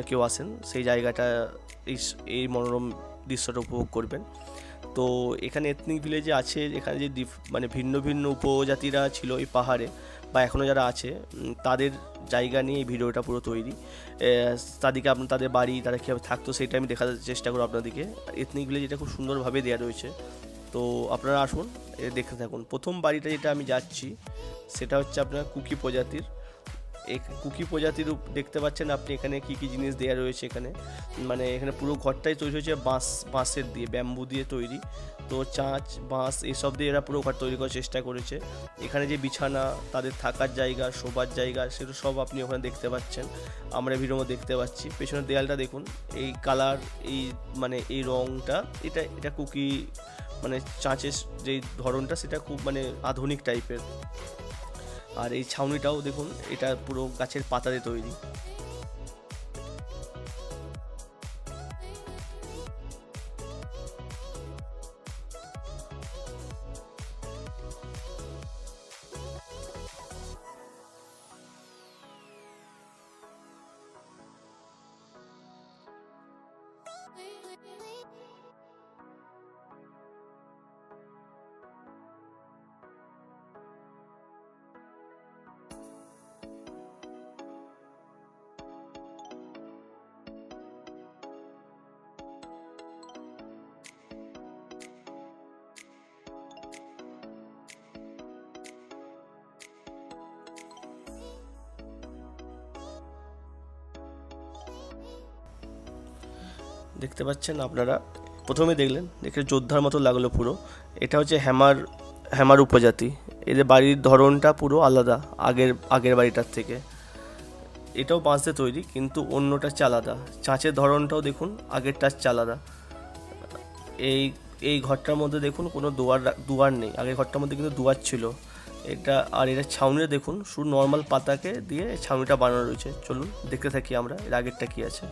কেউ আসেন সেই জায়গাটা এই এই মনোরম দৃশ্যটা উপভোগ করবেন। তো এখানে এথনিক ভিলেজে আছে, এখানে যে মানে ভিন্ন ভিন্ন উপজাতিরা ছিল এই পাহাড়ে বা এখনও যারা আছে, তাদের জায়গা নিয়ে এই ভিডিওটা পুরো তৈরি। তাদেরকে তাদের বাড়ি, তারা কীভাবে থাকতো সেটা আমি দেখার চেষ্টা করবো আপনাদেরকে। এথনিক ভিলেজ এটা খুব সুন্দরভাবে দেওয়া রয়েছে। তো আপনারা আসুন, দেখতে থাকুন। প্রথম বাড়িটা যেটা আমি যাচ্ছি সেটা হচ্ছে আপনার কুকি প্রজাতির। এই কুকি প্রজাতির দেখতে পাচ্ছেন আপনি এখানে কি কি জিনিস দেওয়া রয়েছে এখানে। মানে এখানে পুরো ঘরটাই তৈরি হয়েছে বাঁশের দিয়ে, ব্যাম্বু দিয়ে তৈরি। তো চাঁচ, বাঁশ এসব দিয়ে এরা পুরো ঘর তৈরি করার চেষ্টা করেছে। এখানে যে বিছানা, তাদের থাকার জায়গা, শোবার জায়গা, সেটা সব আপনি ওখানে দেখতে পাচ্ছেন। আমরা ভিডিওর মধ্যে দেখতে পাচ্ছি। পেছনের দেয়ালটা দেখুন, এই কালার, এই মানে এই রঙটা, এটা এটা কুকি মানে চাঁচের যেই ধরনটা সেটা খুব মানে আধুনিক টাইপের। আর এই ছাউনিটাও দেখুন, এটা পুরো গাছের পাতা দিয়ে তৈরি। দেখতে পাচ্ছেন আপনারা, প্রথমে দেখলেন, দেখে যোদ্ধার মতো লাগলো পুরো। এটা হচ্ছে হ্যামার, হ্যামার উপজাতি। এদের বাড়ির ধরনটা পুরো আলাদা আগের আগের বাড়িটার থেকে। এটাও বাঁশ দিয়ে তৈরি কিন্তু অন্যটা হচ্ছে আলাদা। চাঁচের ধরনটাও দেখুন আগেরটা হচ্ছে আলাদা। এই এই ঘরটার মধ্যে দেখুন কোনো দুয়ার নেই, আগের ঘরটার মধ্যে কিন্তু দুয়ার ছিল। এটা আর এটা ছাউনিটা দেখুন, শুধু নর্মাল পাতাকে দিয়ে ছাউনিটা বানানো রয়েছে। চলুন দেখতে থাকি আমরা এর আগেরটা কী আছে।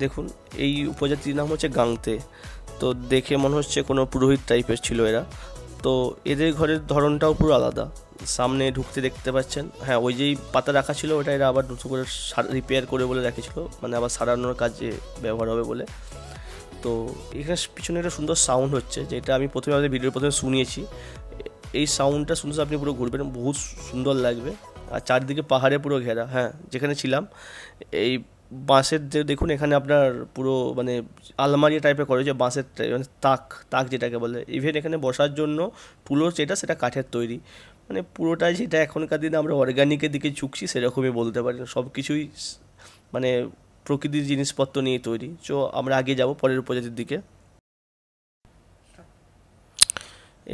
দেখুন, এই উপজাতির নাম হচ্ছে গাংতে। তো দেখে মনে হচ্ছে কোনো পুরোহিত টাইপের ছিল এরা। তো এদের ঘরের ধরনটাও পুরো আলাদা। সামনে ঢুকতে দেখতে পাচ্ছেন, হ্যাঁ, ওই যেই পাতা রাখা ছিল ওটা এরা আবার নতুন করে রিপেয়ার করে বলে রেখেছিল, মানে আবার সারানোর কাজে ব্যবহার হবে বলে। তো এখানে পিছনে একটা সুন্দর সাউন্ড হচ্ছে, যেটা আমি প্রথমে আমাদের ভিডিওর প্রথমে শুনিয়েছি। এই সাউন্ডটা শুনতে আপনি পুরো ঘুরবেন, বহুত সুন্দর লাগবে। আর চারদিকে পাহাড়ে পুরো ঘেরা। হ্যাঁ, যেখানে ছিলাম এই বাঁশের যে দেখুন, এখানে আপনার পুরো মানে আলমারি টাইপের করেছে বাঁশের, মানে তাক, তাক যেটাকে বলে। ইভেন এখানে বসার জন্য পুরো যেটা, সেটা কাঠের তৈরি। মানে পুরোটাই যেটা এখনকার দিনে আমরা অর্গ্যানিকের দিকে ঝুঁকছি সেরকমই বলতে পারি। সব কিছুই মানে প্রকৃতির জিনিসপত্র নিয়ে তৈরি। তো আমরা আগে যাব পরের উপজাতির দিকে।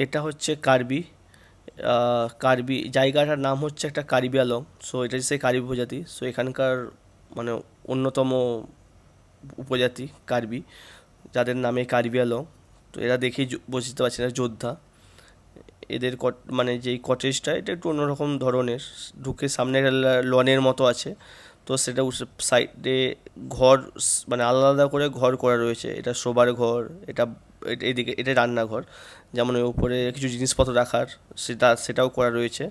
এটা হচ্ছে কার্বি। কার্বি জায়গাটার নাম হচ্ছে একটা কার্বি আলং। সো এটা হচ্ছে কার্বি উপজাতি। সো এখানকার মানে অন্যতম উপজাতি কার্বি, যাদের নামে কার্বি আলং। তো এরা দেখেই বুঝতে পারছি না যোদ্ধা। এদের মানে যেই কটেজটা, এটা একটু অন্যরকম ধরনের। ঢুকে সামনে একটা লনের মতো আছে। তো সেটা সাইডে ঘর, মানে আলাদা আলাদা করে ঘর করা রয়েছে। এটা শোবার ঘর, এটা এদিকে এটা রান্নাঘর। যেমন ওই উপরে কিছু জিনিসপত্র রাখার, সেটাও করা রয়েছে।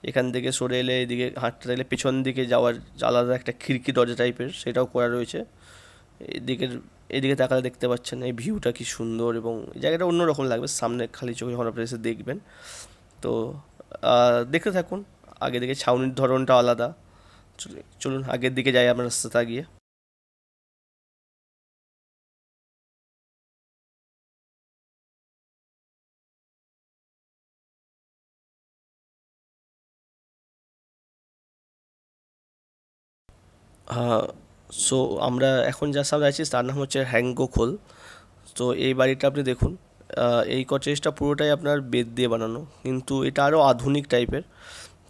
এখান থেকে সরে এলে এদিকে হাঁটতে গেলে পেছন দিকে যাওয়ার আলাদা একটা খিড়কি দরজা টাইপের, সেটাও করা রয়েছে। এদিকের এদিকে তাকালে দেখতে পাচ্ছেন এই ভিউটা কি সুন্দর, এবং এই জায়গাটা অন্যরকম লাগবে সামনে খালি চোখে যখন আপনি এসে দেখবেন। তো দেখতে থাকুন। আগে দিকে ছাউনির ধরনটা আলাদা। চলুন আগের দিকে যাই আমরা রাস্তাটা গিয়ে। সো আমরা এখন যার সামনে আছি তার নাম হচ্ছে হ্যাঙ্গো খোল। তো এই বাড়িটা আপনি দেখুন, এই কটেজটা পুরোটাই আপনার বেত দিয়ে বানানো, কিন্তু এটা আরও আধুনিক টাইপের।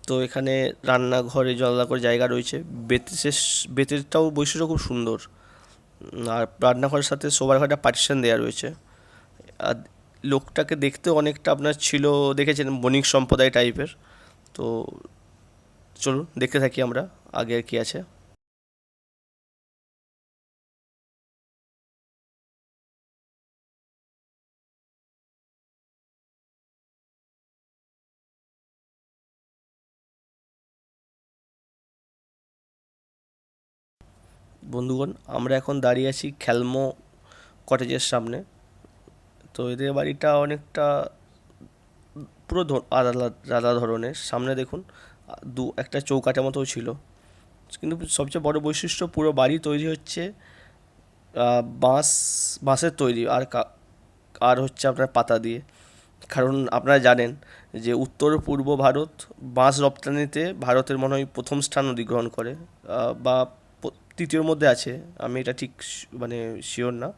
তো এখানে রান্নাঘরে আলাদা করে জায়গা রয়েছে। বেতের বেতেরটাও বৈশিষ্ট্য খুব সুন্দর। আর রান্নাঘরের সাথে শোবার ঘরটা পার্টিশন দেওয়া রয়েছে। আর লোকটাকে দেখতে অনেকটা আপনার ছিল, দেখেছেন, বণিক সম্প্রদায় টাইপের। তো চলুন দেখতে থাকি আমরা। আগে আর কি আছে। বন্ধুগণ, আমরা এখন দাঁড়িয়ে আছি খেলমো কটেজের সামনে। তো এদের বাড়িটা অনেকটা পুরো আলাদা আলাদা ধরনের। সামনে দেখুন একটা চৌকাঠের মতো ছিল, কিন্তু সবচেয়ে বড় বৈশিষ্ট্য পুরো বাড়ি তৈরি হচ্ছে বাঁশ বাঁশের তৈরি, আর হচ্ছে আপনার পাতা দিয়ে। কারণ আপনারা জানেন যে উত্তর পূর্ব ভারত বাঁশ রপ্তানিতে ভারতের মনে হয় প্রথম স্থান অধিগ্রহণ করে, বা তৃতীয়র মধ্যে আছে, আমি এটা ঠিক মানে শিওর না।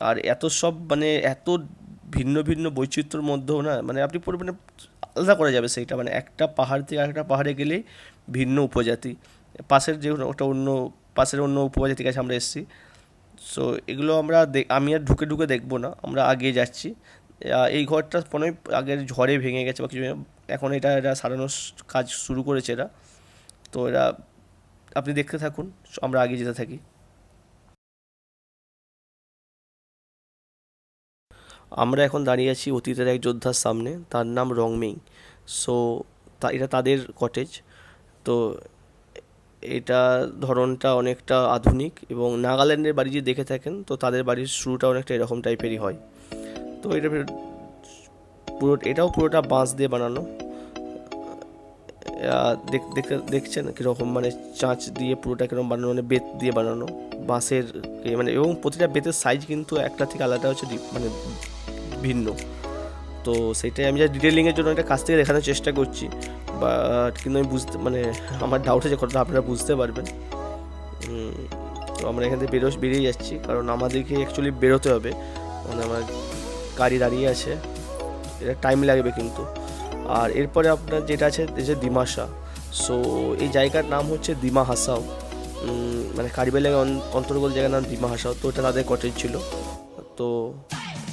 আর এত সব মানে এত ভিন্ন ভিন্ন বৈচিত্র্যের মধ্যেও না, মানে আপনি পুরো মানে আলাদা করা যাবে সেইটা, মানে একটা পাহাড় থেকে আরেকটা পাহাড়ে গেলেই ভিন্ন উপজাতি। পাশের যে ওটা অন্য পাশের অন্য উপজাতির কাছে আমরা এসেছি। সো এগুলো আমরা আমি আর ঢুকে ঢুকে দেখবো না, আমরা আগিয়ে যাচ্ছি। এই ঘরটা মনে হয় আগের ঝড়ে ভেঙে গেছে বা কিছু, এখন এরা সারানোর কাজ শুরু করেছে এরা। তো এরা আপনি দেখতে থাকুন, আমরা আগিয়ে যেতে থাকি। আমরা এখন দাঁড়িয়ে আছি অতীতের এক যোদ্ধার সামনে, তার নাম রংমেই। সো এটা তাদের কটেজ। তো এটা ধরনটা অনেকটা আধুনিক, এবং নাগাল্যান্ডের বাড়ি যদি দেখে থাকেন তো তাদের বাড়ির শুরুটা অনেকটা এরকম টাইপেরই হয়। তো এটাও পুরোটা বাঁশ দিয়ে বানানো। দেখতে দেখছেন কীরকম, মানে চাঁচ দিয়ে পুরোটা কীরকম বানানো, মানে বেত দিয়ে বানানো বাঁশের মানে, এবং প্রতিটা বেতের সাইজ কিন্তু একটা থেকে আলাদা হচ্ছে মানে ভিন্ন। তো সেটাই আমি যা ডিটেলিংয়ের জন্য একটা কাছ থেকে দেখানোর চেষ্টা করছি, কিন্তু আমি বুঝতে মানে আমার ডাউট আছে কতটা আপনারা বুঝতে পারবেন। তো আমরা এখান থেকে বেরিয়ে যাচ্ছি, কারণ আমাদেরকে অ্যাকচুয়ালি বেরোতে হবে, মানে আমার গাড়ি দাঁড়িয়ে আছে, এটা টাইম লাগবে কিন্তু। আর এরপরে আপনার যেটা আছে যে ডিমাসা। সো এই জায়গার নাম হচ্ছে ডিমা হাসাও, মানে কার্বি আংলং অন্তর্গত জায়গার নাম ডিমা হাসাও। তো এটা তাদের কটেজ ছিল। তো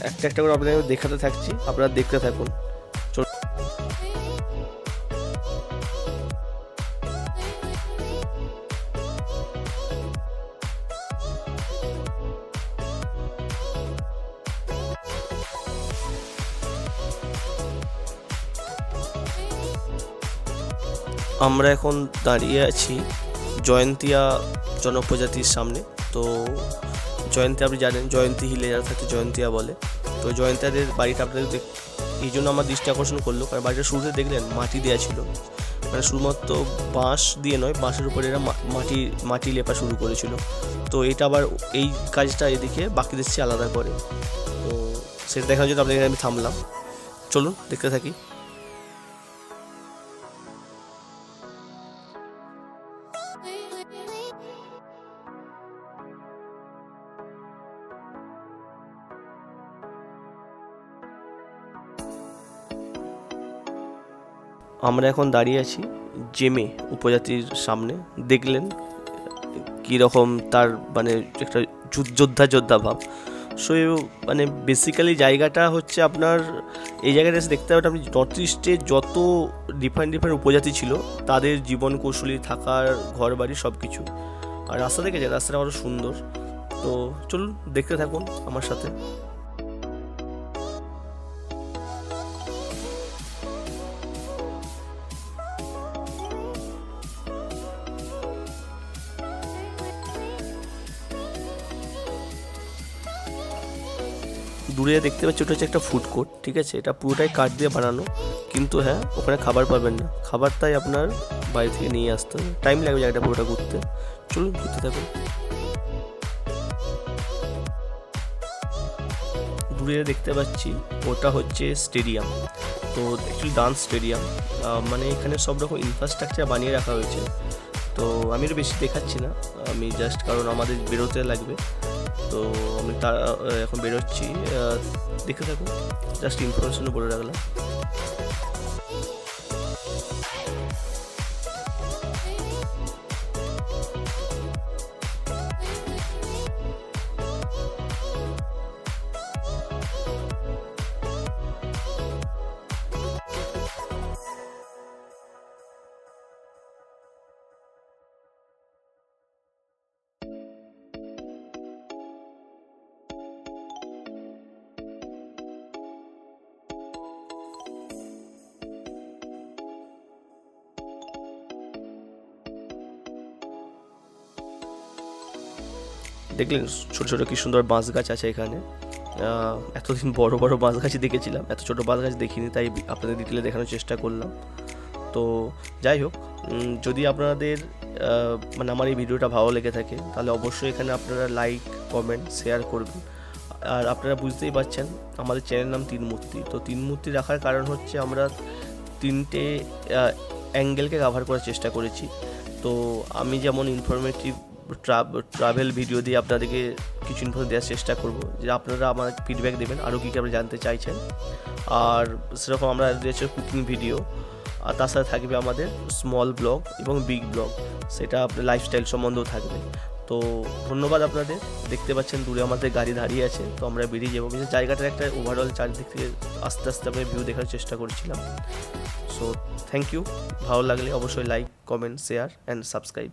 একটা একটা করে আপনাদের দেখাতে থাকছি, আপনারা দেখতে থাকুন। আমরা এখন দাঁড়িয়ে আছি জয়ন্তিয়া জনপ্রজাতির সামনে। তো জয়ন্তী আপনি জানেন, জয়ন্তী হিলে যারা থাকে জয়ন্তিয়া বলে। তো জয়ন্তিয়াদের বাড়িটা আপনাদের এই জন্য আমার দৃষ্টি আকর্ষণ করলো, কারণ বাড়িটা শুরুতে দেখলেন মাটি দেওয়া ছিল, মানে শুধুমাত্র বাঁশ দিয়ে নয়, বাঁশের উপরে এরা মাটি লেপা শুরু করেছিল। তো এটা আবার এই কাজটা এদিকে বাকিদের চেয়ে আলাদা করে। তো সেটা দেখার জন্য আপনাদের আমি থামলাম, চলুন দেখতে থাকি। আমরা এখন দাঁড়িয়ে আছি জেমে উপজাতির সামনে। দেখলেন কীরকম তার মানে একটা যোদ্ধা ভাব। সো মানে বেসিক্যালি জায়গাটা হচ্ছে আপনার, এই জায়গাটা এসে দেখতে পাবেন আপনি নর্থ ইস্টে যত ডিফারেন্ট উপজাতি ছিল তাদের জীবন কৌশলী, থাকার ঘর বাড়ি সব কিছু। আর রাস্তা দেখেছে, রাস্তাটা আরও সুন্দর। তো চলুন দেখতে থাকুন আমার সাথে। দূরে দেখতে পাচ্ছি ওটা হচ্ছে একটা ফুড কোর্ট, ঠিক আছে। এটা পুরোটাই কাঠ দিয়ে বানানো, কিন্তু হ্যাঁ ওখানে খাবার পাবেন না, খাবার তাই আপনার বাড়ি থেকে নিয়ে আসতে হবে। টাইম লাগবে জায়গাটা পুরোটা ঘুরতে। চলুন ঘুরতে থাকুন। দূরে দেখতে পাচ্ছি ওটা হচ্ছে স্টেডিয়াম। তো অ্যাকচুয়ালি ডান্স স্টেডিয়াম, মানে এখানে সব রকম ইনফ্রাস্ট্রাকচার বানিয়ে রাখা হয়েছে। তো আমি এটা বেশি দেখাচ্ছি না, আমি জাস্ট কারণ আমাদের বেরোতে লাগবে। তো আমি এখন বেরোচ্ছি, দেখতে থাকুন, জাস্ট ইনফরমেশনও বলে রাখলাম। দেখলেন ছোটো ছোটো কি সুন্দর বাঁশ গাছ আছে এখানে। এতদিন বড় বড় বাঁশ গাছই দেখেছিলাম, এত ছোটো বাঁশ গাছ দেখিনি, তাই আপনাদের ডিটেলে দেখানোর চেষ্টা করলাম। তো যাই হোক, যদি আপনাদের মানে আমার এই ভিডিওটা ভালো লেগে থাকে তাহলে অবশ্যই এখানে আপনারা লাইক, কমেন্ট, শেয়ার করবেন। আর আপনারা বুঝতেই পারছেন আমাদের চ্যানেলের নাম তিন মূর্তি। তো তিন মূর্তি রাখার কারণ হচ্ছে আমরা তিনটে অ্যাঙ্গেলকে কাভার করার চেষ্টা করেছি। তো আমি যেমন ইনফরমেটিভ ট্রাভেল ভিডিও দিয়ে আপনাদেরকে কিছু ইনফরমেশন দেওয়ার চেষ্টা করব, যে আপনারা আমার ফিডব্যাক দেবেন আরও কী কী আপনি জানতে চাইছেন। আর সেরকম আমরা দিয়েছি কুকিং ভিডিও, আর তার সাথে থাকবে আমাদের স্মল ব্লগ এবং বিগ ব্লগ, সেটা আপনার লাইফস্টাইল সম্বন্ধেও থাকবে। তো ধন্যবাদ আপনাদের। দেখতে পাচ্ছেন দূরে আমাদের গাড়ি দাঁড়িয়ে আছে, তো আমরা বেরিয়ে যাবো। কিন্তু জায়গাটার একটা ওভারঅল চারদিক থেকে আস্তে আস্তে আমরা ভিউ দেখার চেষ্টা করছিলাম। So thank you. ভালো লাগলে অবশ্যই like, comment, share and subscribe.